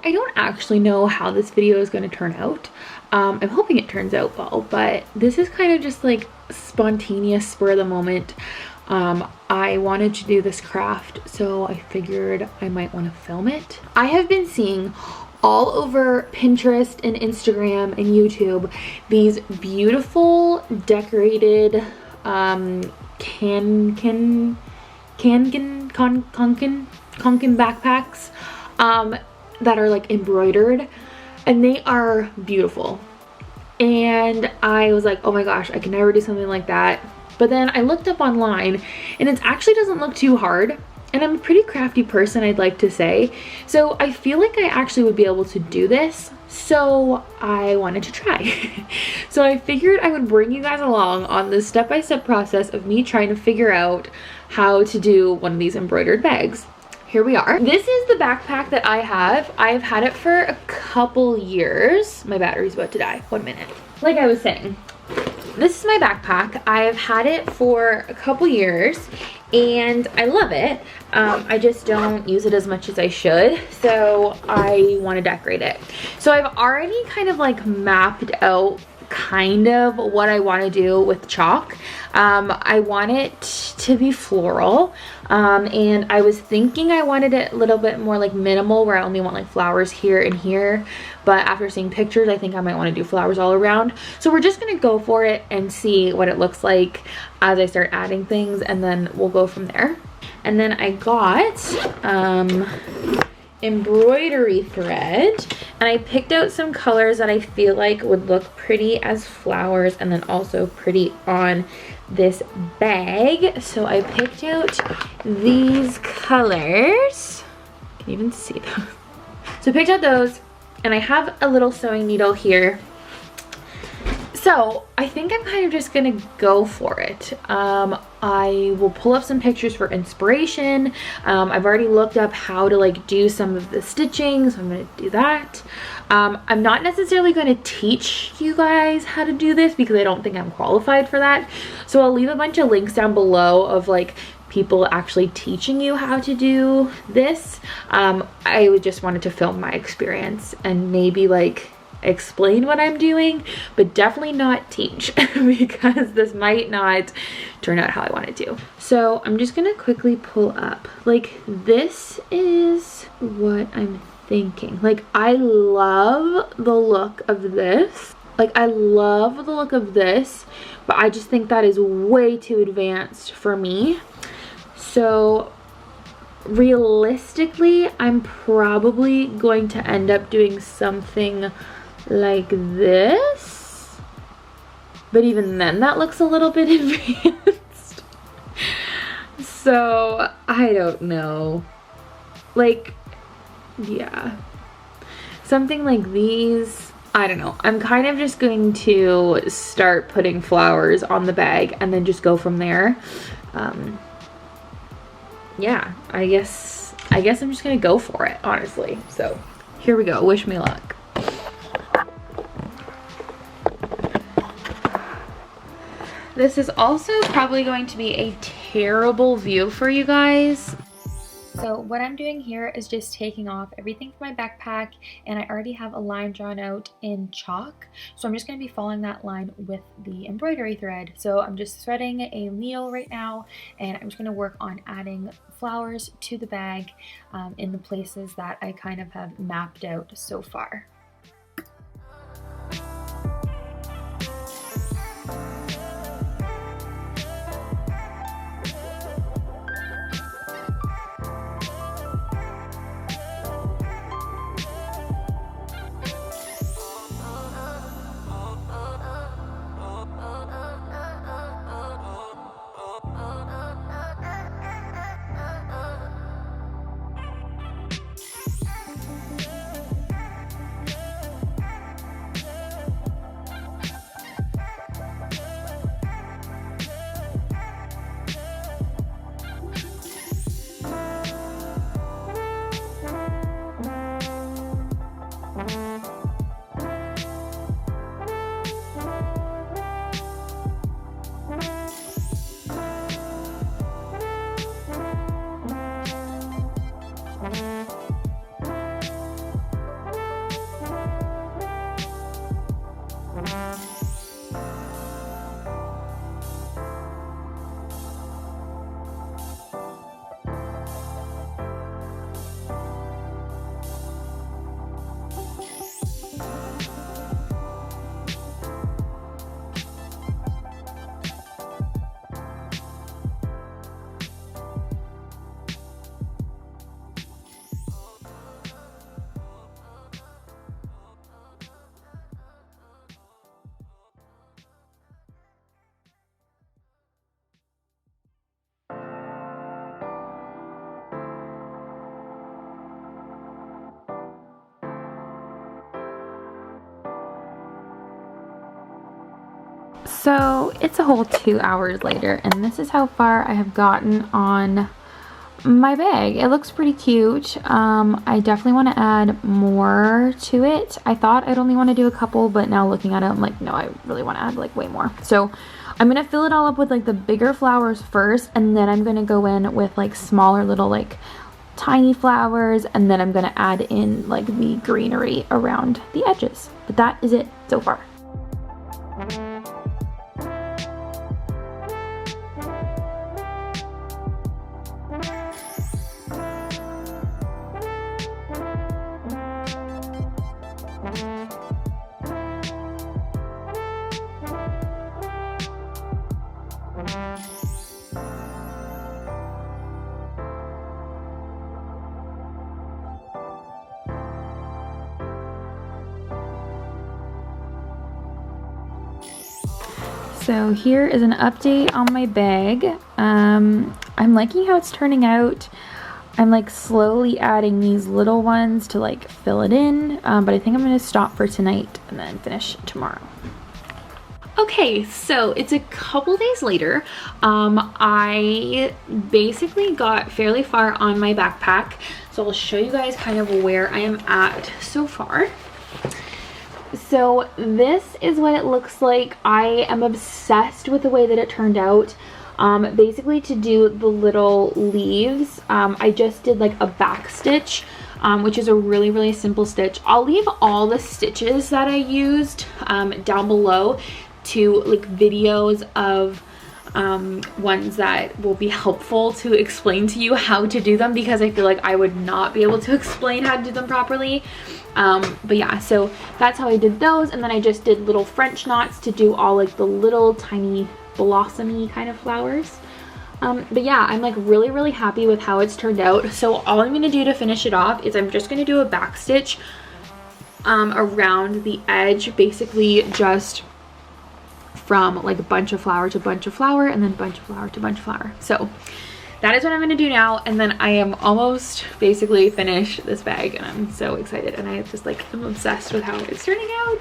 I don't actually know how this video is going to turn out. I'm hoping it turns out well, but this is kind of just like spontaneous, spur of the moment. I wanted to do this craft, so I figured I might want to film it. I have been seeing all over Pinterest and Instagram and YouTube these beautiful decorated Kanken backpacks that are like embroidered, and they are beautiful. And I was like, oh my gosh, I can never do something like that. But then I looked up online and it actually doesn't look too hard. And I'm a pretty crafty person, I'd like to say. So I feel like I actually would be able to do this. So I wanted to try. So I figured I would bring you guys along on this step-by-step process of me trying to figure out how to do one of these embroidered bags. Here we are. This is the backpack that I have. I've had it for a couple years. My battery's about to die. 1 minute. Like I was saying, this is my backpack. I've had it for a couple years and I love it. I just don't use it as much as I should, so I want to decorate it. So I've already kind of like mapped out kind of what I want to do with chalk. I want it to be floral, and I was thinking I wanted it a little bit more like minimal, where I only want like flowers here and here, but after seeing pictures I think I might want to do flowers all around. So we're just gonna go for it and see what it looks like as I start adding things, and then we'll go from there. And then I got embroidery thread, and I picked out some colors that I feel like would look pretty as flowers and then also pretty on this bag. So I picked out these colors. You can even see those. So I picked out those, and I have a little sewing needle here. So I think I'm kind of just gonna go for it. I will pull up some pictures for inspiration. I've already looked up how to like do some of the stitching, so I'm gonna do that. I'm not necessarily going to teach you guys how to do this because I don't think I'm qualified for that. So I'll leave a bunch of links down below of like people actually teaching you how to do this. I just wanted to film my experience and maybe like explain what I'm doing, but definitely not teach because this might not turn out how I want it to. So I'm just gonna quickly pull up, like, this is what I'm thinking. Like, I love the look of this. Like, I love the look of this, but I just think that is way too advanced for me. So realistically, I'm probably going to end up doing something like this, but even then that looks a little bit advanced. So I don't know, like, yeah, something like these. I don't know. I'm kind of just going to start putting flowers on the bag and then just go from there. Yeah, I guess I'm just gonna go for it, honestly. So here we go. Wish me luck. This is also probably going to be a terrible view for you guys. So what I'm doing here is just taking off everything from my backpack, and I already have a line drawn out in chalk. So I'm just going to be following that line with the embroidery thread. So I'm just threading a needle right now, and I'm just going to work on adding flowers to the bag in the places that I kind of have mapped out so far. So it's a whole 2 hours later, and this is how far I have gotten on my bag. It looks pretty cute. I definitely want to add more to it. I thought I'd only want to do a couple, but now looking at it, I'm like, no, I really want to add like way more. So I'm gonna fill it all up with like the bigger flowers first, and then I'm gonna go in with like smaller little like tiny flowers, and then I'm gonna add in like the greenery around the edges. But that is it so far. So here is an update on my bag. I'm liking how it's turning out. I'm like slowly adding these little ones to like fill it in, but I think I'm gonna stop for tonight and then finish tomorrow. Okay, so it's a couple days later. I basically got fairly far on my backpack, so I'll show you guys kind of where I am at so far. So this is what it looks like. I am obsessed with the way that it turned out. Basically to do the little leaves, I just did like a back stitch, which is a really simple stitch. I'll leave all the stitches that I used down below to like videos of ones that will be helpful to explain to you how to do them, because I feel like I would not be able to explain how to do them properly. But yeah, so that's how I did those, and then I just did little French knots to do all like the little tiny blossomy kind of flowers. But yeah, I'm like really happy with how it's turned out. So all I'm gonna do to finish it off is I'm just gonna do a back stitch around the edge, basically just from like a bunch of flower to bunch of flower, and then bunch of flower to bunch of flower. So that is what I'm gonna do now, and then I am almost basically finished this bag, and I'm so excited, and I just like am obsessed with how it's turning out.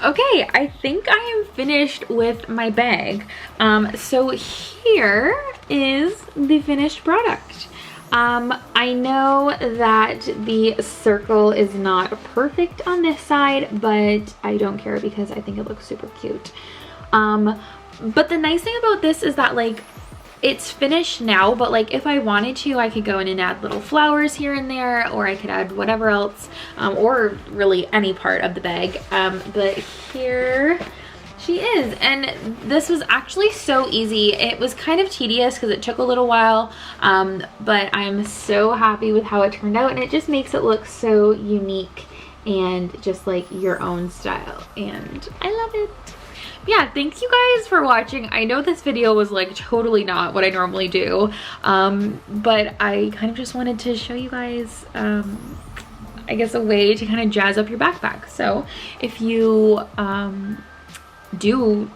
Okay, I think I am finished with my bag. So here is the finished product. I know that the circle is not perfect on this side, but I don't care because I think it looks super cute. But the nice thing about this is that like it's finished now, but like if I wanted to, I could go in and add little flowers here and there, or I could add whatever else, or really any part of the bag. But here she is, and this was actually so easy. It was kind of tedious because it took a little while, but I'm so happy with how it turned out, and it just makes it look so unique and just like your own style, and I love it. Yeah, thanks you guys for watching. I know this video was like totally not what I normally do, but I kind of just wanted to show you guys I guess a way to kind of jazz up your backpack. So if you do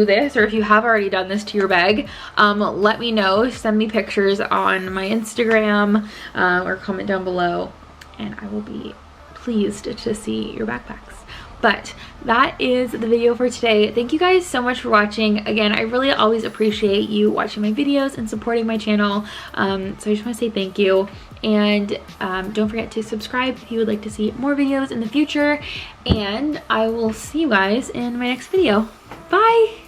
this, or if you have already done this to your bag, let me know. Send me pictures on my Instagram, or comment down below, and I will be pleased to see your backpacks. But that is the video for today. Thank you guys so much for watching. Again, I really always appreciate you watching my videos and supporting my channel. So I just want to say thank you. And don't forget to subscribe if you would like to see more videos in the future. And I will see you guys in my next video. Bye!